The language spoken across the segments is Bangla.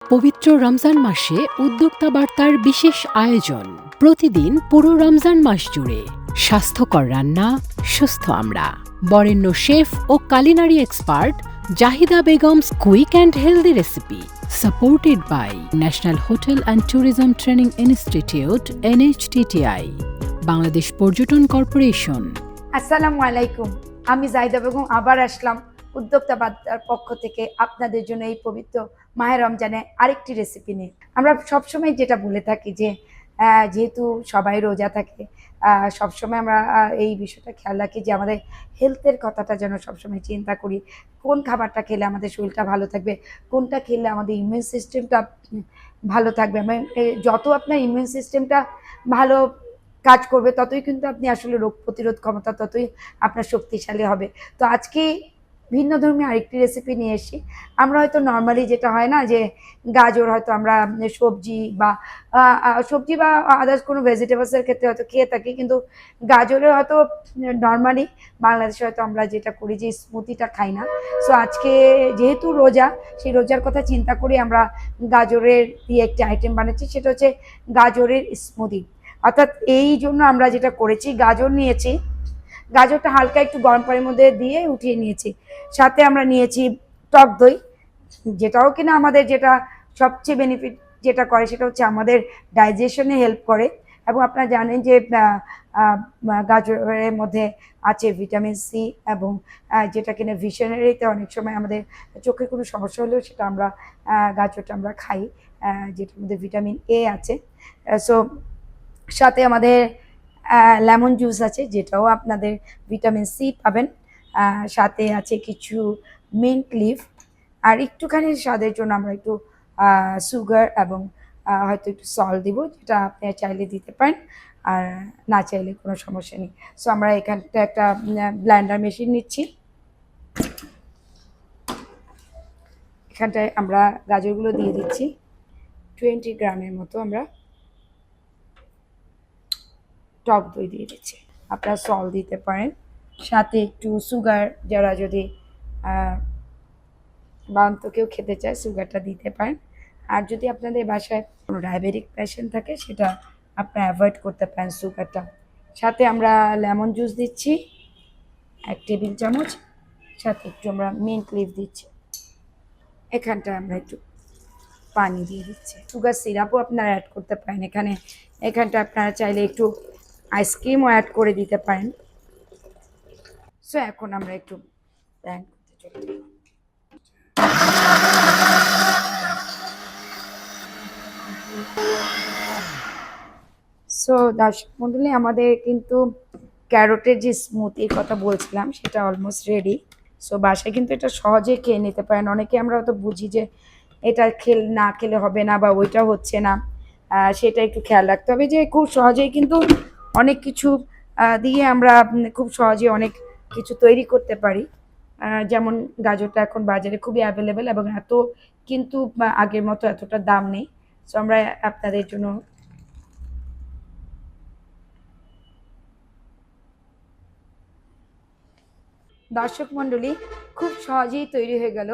পবিত্র রমজান মাসে উদ্যোক্তা বার্তার বিশেষ আয়োজন। প্রতিদিন পুরো রমজান মাস জুড়ে স্বাস্থ্যকর রান্না, সুস্থ আমরা। বরেণ্য শেফ ও culinary expert Zahida Begum's quick and healthy recipe. Supported by National Hotel and Tourism Training Institute NHTTI, Bangladesh Parjatan Corporation. আসসালামু আলাইকুম, আমি জাহিদা বেগম আবার আসলাম উদ্যোক্তা বার্তার পক্ষ থেকে আপনাদের জন্য এই পবিত্র মাহে রমজানে আরেকটি রেসিপি নিয়ে। আমরা সবসময় যেটা বলে থাকি যে যেহেতু সবাই রোজা থাকে, সবসময় আমরা এই বিষয়টা খেয়াল রাখি যে আমাদের হেলথের কথাটা যেন সবসময় চিন্তা করি। কোন খাবারটা খেলে আমাদের শরীরটা ভালো থাকবে, কোনটা খেলে আমাদের ইমিউন সিস্টেমটা ভালো থাকবে। যত আপনার ইমিউন সিস্টেমটা ভালো কাজ করবে ততই কিন্তু আপনি আসলে রোগ প্রতিরোধ ক্ষমতা ততই আপনার শক্তিশালী হবে। তো আজকে ভিন্ন ধর্মী আরেকটি রেসিপি নিয়ে এসেছি। আমরা হয়তো নর্মালি যেটা হয় না যে গাজর হয়তো আমরা সবজি বা আদার্স কোনো ভেজিটেবলসের ক্ষেত্রে হয়তো খেয়ে থাকি, কিন্তু গাজরে হয়তো নর্মালি বাংলাদেশে হয়তো আমরা যেটা করি যে স্মুদিটা খাই না। সো আজকে যেহেতু রোজা, সেই রোজার কথা চিন্তা করে আমরা গাজরের দিয়ে একটি আইটেম বানাচ্ছি, সেটা হচ্ছে গাজরের স্মুদি। অর্থাৎ এই জন্য আমরা যেটা করেছি, গাজর নিয়েছি, গাজরটা হালকা একটু গরম পানির মধ্যে দিয়ে উঠিয়ে নিয়েছি। সাথে আমরা নিয়েছি টক দই, যেটাও কিনা আমাদের যেটা সবচেয়ে বেনিফিট যেটা করে সেটা হচ্ছে আমাদের ডাইজেশনে হেল্প করে। এবং আপনারা জানেন যে গাজরের মধ্যে আছে ভিটামিন সি, এবং যেটা কিনা ভিশনারিতে অনেক সময় আমাদের চোখে কোনো সমস্যা হলেও সেটা আমরা গাজরটা আমরা খাই, যেটার মধ্যে ভিটামিন এ আছে। সো সাথে আমাদের লেমন জুস আছে, যেটাও আপনাদের ভিটামিন সি পাবেন। সাথে আছে কিছু মিন্ট লিফ, আর একটুখানি স্বাদের জন্য আমরা একটু সুগার এবং হয়তো একটু সল্ট দিব, যেটা আপনি চাইলে দিতে পারেন, আর না চাইলে কোনো সমস্যা নেই। সো আমরা এখানটা একটা ব্লেন্ডার মেশিন নিচ্ছি। এখানটায় আমরা গাজরগুলো দিয়ে দিচ্ছি 20 গ্রামের মতো। আমরা টক দই দিয়ে দিচ্ছি, আপনারা সল্ট দিতে পারেন, সাথে একটু সুগার, যারা যদি বান্ত কেউ খেতে চায় সুগারটা দিতে পারেন। আর যদি আপনাদের বাসায় কোনো ডায়াবেটিক পেশেন্ট থাকে সেটা আপনারা অ্যাভয়েড করতে পারেন সুগারটা। সাথে আমরা লেমন জুস দিচ্ছি 1 টেবিল চামচ, সাথে একটু আমরা মিন্ট লিফ দিচ্ছি। এখানটায় আমরা একটু পানি দিয়ে দিচ্ছি। সুগার সিরাপও আপনারা অ্যাড করতে পারেন এখানটা আপনারা চাইলে একটু আইসক্রিমও অ্যাড করে দিতে পারেন। সো এখন আমরা একটু ব্লেন্ড করতে চলি। সো দর্শক মণ্ডলী, আমাদের কিন্তু ক্যারোটের যে স্মুদির কথা বলছিলাম সেটা অলমোস্ট রেডি। সো বাসায় কিন্তু এটা সহজে খেয়ে নিতে পারেন। অনেকে আমরা হয়তো বুঝি যে এটা না খেলে হবে না বা ওইটা হচ্ছে না, সেটা একটু খেয়াল রাখতে হবে যে খুব সহজেই কিন্তু অনেক কিছু দিয়ে আমরা খুব সহজে অনেক কিছু তৈরি করতে পারি। যেমন গাজরটা এখন বাজারে খুবই অ্যাভেলেবেল, এবং এত কিন্তু আগের মতো এতটা দাম নেই। সো আমরা আপনাদের জন্য দর্শক মণ্ডলী, খুব সহজেই তৈরি হয়ে গেল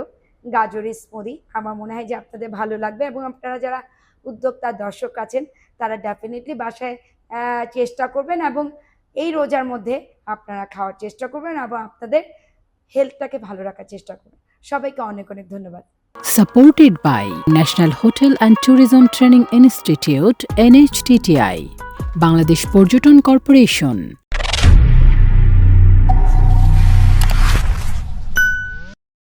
গাজরের স্মুদি। আমার মনে হয় যে আপনাদের ভালো লাগবে, এবং আপনারা যারা উদ্যোক্তা দর্শক আছেন তারা ডেফিনেটলি বাসায় চেষ্টা করবেন, এবং এই রোজার মধ্যে আপনারা খাওয়ার চেষ্টা করবেন এবং আপনাদের হেলথটাকে ভালো রাখার চেষ্টা করবেন। সবাইকে অনেক অনেক ধন্যবাদ। Supported by National Hotel and Tourism Training Institute NHTTI, Bangladesh Parjatan corporation.